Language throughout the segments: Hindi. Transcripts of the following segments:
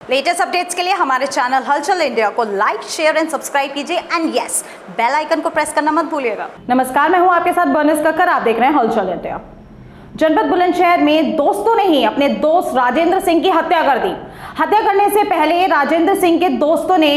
लेटेस्ट अपडेट्स के लिए हमारे चैनल हलचल इंडिया को लाइक, शेयर एंड सब्सक्राइब कीजिए एंड यस, बेल आइकन को प्रेस करना मत भूलिएगा। नमस्कार, मैं हूं आपके साथ बर्निस कक्कर। आप देख रहे हैं हलचल इंडिया। जनपद बुलंदशहर में दोस्तों ने ही अपने दोस्त राजेंद्र सिंह की हत्या कर दी। हत्या करने से पहले राजेंद्र सिंह के दोस्तों ने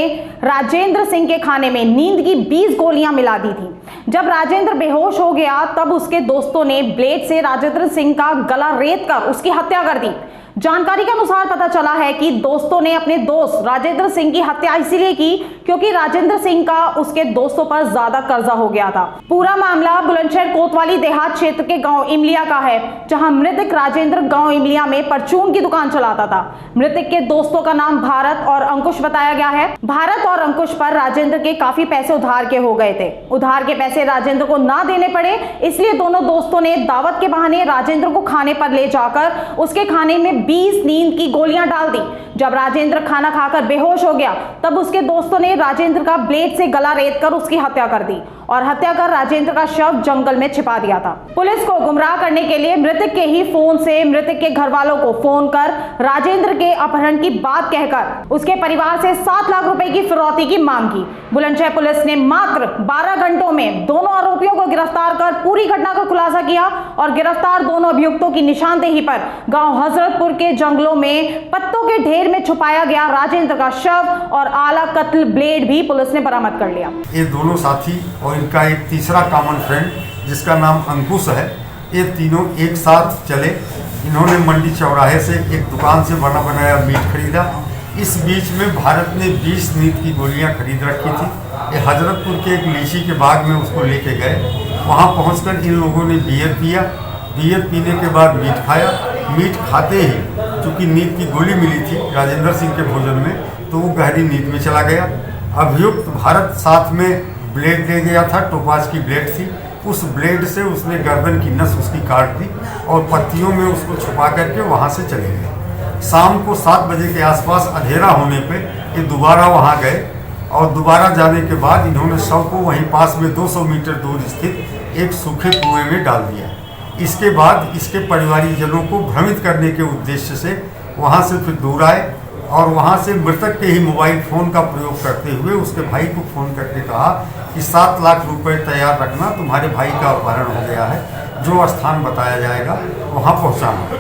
राजेंद्र सिंह के खाने में नींद की 20 गोलियां मिला दी थी। जब राजेंद्र बेहोश हो गया तब उसके दोस्तों ने ब्लेड से राजेंद्र सिंह का गला रेत कर उसकी हत्या कर दी। जानकारी के अनुसार पता चला है कि दोस्तों ने अपने दोस्त राजेंद्र सिंह की हत्या इसीलिए की क्योंकि राजेंद्र सिंह का उसके दोस्तों पर ज्यादा कर्जा हो गया था। पूरा मामला बुलंदशहर कोतवाली देहात क्षेत्र के गांव इमलिया का है, जहां मृतक राजेंद्र गांव इमलिया में परचून की दुकान चलाता था। मृतक के दोस्तों का नाम भारत और अंकुश बताया गया है। भारत और अंकुश पर राजेंद्र के काफी पैसे उधार के हो गए थे। उधार के पैसे राजेंद्र को ना देने पड़े, इसलिए दोनों दोस्तों ने दावत के बहाने राजेंद्र को खाने पर ले जाकर उसके खाने में 20 नींद की गोलियां डाल दी। जब राजेंद्र खाना खाकर बेहोश हो गया तब उसके दोस्तों ने राजेंद्र का ब्लेड से गला रेत कर उसकी हत्या कर दी और हत्या कर राजेंद्र का शव जंगल में छिपा दिया था। पुलिस को गुमराह करने के लिए मृतक के ही फोन से मृतक के घर वालों को फोन कर राजेंद्र के अपहरण की बात कहकर उसके परिवार से 7 लाख रुपए की फिरौती की मांग की। बुलंदशहर पुलिस ने मात्र 12 घंटों में दोनों आरोपियों को गिरफ्तार कर पूरी घटना का खुलासा किया और गिरफ्तार दोनों अभियुक्तों की निशानदेही पर गांव हजरतपुर के जंगलों में पत्तों के ढेर में छुपाया गया राजेंद्र का शव और आला कत्ल ब्लेड भी पुलिस ने बरामद कर लिया। ये दोनों साथी और इनका एक तीसरा कॉमन फ्रेंड जिसका नाम अंकुश है, ये तीनों एक साथ चले। इन्होंने मंडी चौराहे से एक दुकान से बना बनाया मीट खरीदा। इस बीच में भारत ने 20 नींद की गोलियां खरीद रखी थी। ये हजरतपुर के एक लीची के बाग में उसको लेके गए। वहां पहुंचकर इन लोगों ने बियर पिया। बियर पीने के बाद मीट खाया। मीट खाते ही चूँकि नींद की गोली मिली थी राजेंद्र सिंह के भोजन में, तो वो गहरी नींद में चला गया। अभियुक्त भारत साथ में ब्लेड ले गया था, टोपाज की ब्लेड थी। उस ब्लेड से उसने गर्दन की नस उसकी काट दी और पत्तियों में उसको छुपा करके वहाँ से चले गए। शाम को 7 बजे के आसपास अंधेरा होने पे ये दोबारा वहाँ गए और दोबारा जाने के बाद इन्होंने शव को वहीं पास में 200 मीटर दूर स्थित एक सूखे कुएं में डाल दिया। इसके बाद इसके परिवारीजनों को भ्रमित करने के उद्देश्य से वहाँ से फिर दूर आए और वहाँ से मृतक के ही मोबाइल फ़ोन का प्रयोग करते हुए उसके भाई को फ़ोन करके कहा कि 7 लाख रुपए तैयार रखना, तुम्हारे भाई का अपहरण हो गया है, जो स्थान बताया जाएगा वहाँ पहुँचाना।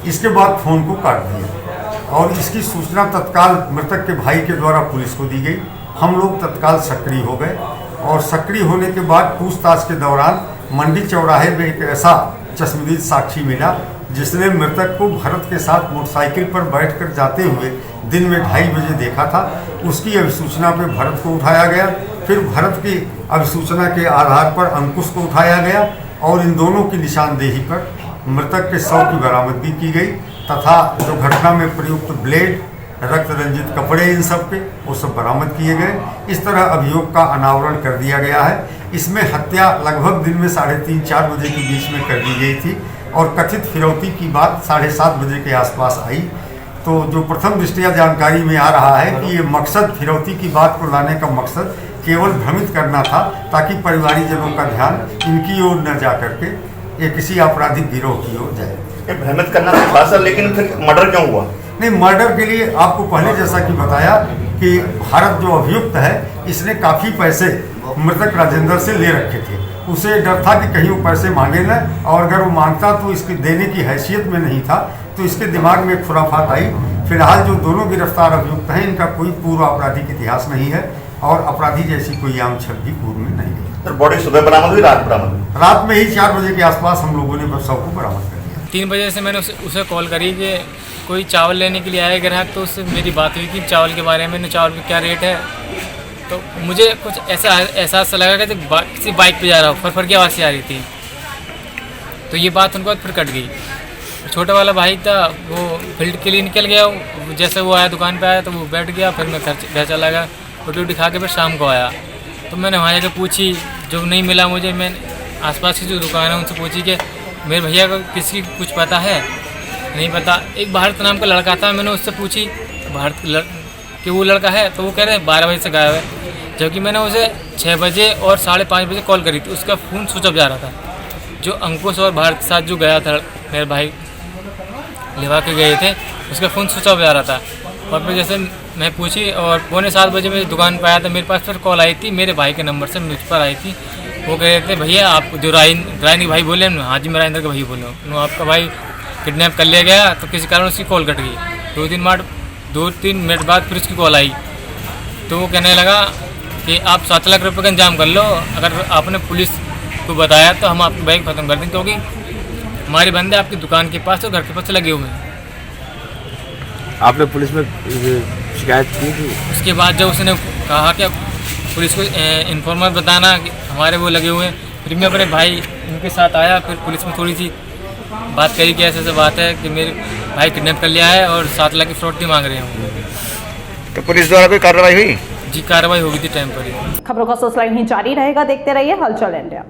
इसके बाद फ़ोन को काट दिया और इसकी सूचना तत्काल मृतक के भाई के द्वारा पुलिस को दी गई। हम लोग तत्काल सक्रिय हो गए और सक्रिय होने के बाद पूछताछ के दौरान मंडी चौराहे में एक ऐसा चश्मदीद साक्षी मिला जिसने मृतक को भरत के साथ मोटरसाइकिल पर बैठकर जाते हुए दिन में 2:30 बजे देखा था। उसकी अभिसूचना पर भरत को उठाया गया। फिर भरत की अभिसूचना के आधार पर अंकुश को उठाया गया और इन दोनों की निशानदेही पर मृतक के शव की बरामदगी की गई तथा जो घटना में प्रयुक्त ब्लेड, रक्त रंजित कपड़े, इन सब के वो सब बरामद किए गए। इस तरह अभियोग का अनावरण कर दिया गया है। इसमें हत्या लगभग दिन में 3:30-4 बजे के बीच में कर दी गई थी और कथित फिरौती की बात 7:30 बजे के आसपास आई। तो जो प्रथम दृष्टया जानकारी में आ रहा है कि ये मकसद, फिरौती की बात को लाने का मकसद केवल भ्रमित करना था ताकि परिवारीजनों का ध्यान इनकी ओर न जा करके ये किसी आपराधिक गिरोह की ओर जाए। भ्रमित करना था सर, लेकिन फिर मर्डर क्यों हुआ? नहीं, मर्डर के लिए आपको पहले जैसा कि बताया कि भारत जो अभियुक्त है इसने काफ़ी पैसे मृतक राजेंद्र से ले रखे थे। उसे डर था कि कहीं वो पैसे मांगे न, और अगर वो मांगता तो इसके देने की हैसियत में नहीं था, तो इसके दिमाग में एक खुराफात आई। फिलहाल जो दोनों गिरफ्तार अभियुक्त हैं इनका कोई पूर्व आपराधिक इतिहास नहीं है और अपराधी जैसी कोई आम छवि भी पूर्व में नहीं है। सर, बॉडी सुबह बरामद हुई, रात बरामद हुई? रात में ही 4 बजे के आसपास हम लोगों ने शव को बरामद कर लिया। 3 बजे से मैंने उसे कॉल करी कि कोई चावल लेने के लिए आया ग्राहक, तो उससे मेरी बात हुई कि चावल के बारे में, चावल का क्या रेट है। तो मुझे कुछ ऐसा एहसास लगा कि किसी बाइक पे जा रहा हूँ, फर की आवाज़ आ रही थी। तो ये बात उनको फिर कट गई। छोटा वाला भाई था, वो फील्ड के लिए निकल गया। जैसे वो आया, दुकान पे आया तो वो बैठ गया। फिर मैं घर चला गया, रोटी वोटी खा के फिर शाम को आया। तो मैंने वहाँ जाकर पूछी, जो नहीं मिला मुझे, मैं आसपास की जो दुकान है उनसे पूछी कि मेरे भैया को किसी कुछ पता है? नहीं पता। एक भारत नाम का लड़का था, मैंने उससे पूछी भारत कि वो लड़का है, तो वो कह रहे हैं 12 बजे से गायब है। जबकि मैंने उसे 6 बजे और 5:30 बजे कॉल करी थी, उसका फ़ोन स्विच ऑफ जा रहा था। जो अंकुश और भारत के साथ जो गया था, मेरे भाई लिवा के गए थे, उसका फ़ोन स्विच ऑफ जा रहा था। और फिर जैसे मैं पूछी और 6:45 बजे मैं दुकान पर आया था, मेरे पास फिर कॉल आई थी मेरे भाई के नंबर से, मुझ पर आई थी। वो कह रहे थे भैया आप जो रायन के भाई बोले, हाँ जी मैं राजेंद्र के भाई बोल रहा हूँ, आपका भाई किडनैप कर लिया गया। तो किसी कारण उसकी कॉल कट गई। 2-3 मिनट बाद फिर उसकी कॉल आई, तो वो कहने लगा कि आप 7 लाख रुपये का इंतजाम कर लो, अगर आपने पुलिस को बताया तो हम आपकी बाइक ख़त्म कर देंगे, क्योंकि हमारे बंदे आपकी दुकान के पास और घर के पास लगे हुए हैं। आपने पुलिस में शिकायत की थी? उसके बाद जब उसने कहा कि पुलिस को इन्फॉर्मर बताना कि हमारे वो लगे हुए हैं, फिर मैं अपने भाई उनके साथ आया। फिर पुलिस में थोड़ी सी बात करी कि ऐसे बात है कि मेरे भाई किडनैप कर लिया है और 7 लाख की फ्रॉड मांग रहे हैं। तो पुलिस द्वारा कोई कार्रवाई हुई? जी कार्रवाई होगी थी टाइम पर ही। खबरों का सिलसिला यहीं जारी रहेगा, देखते रहिए हलचल इंडिया।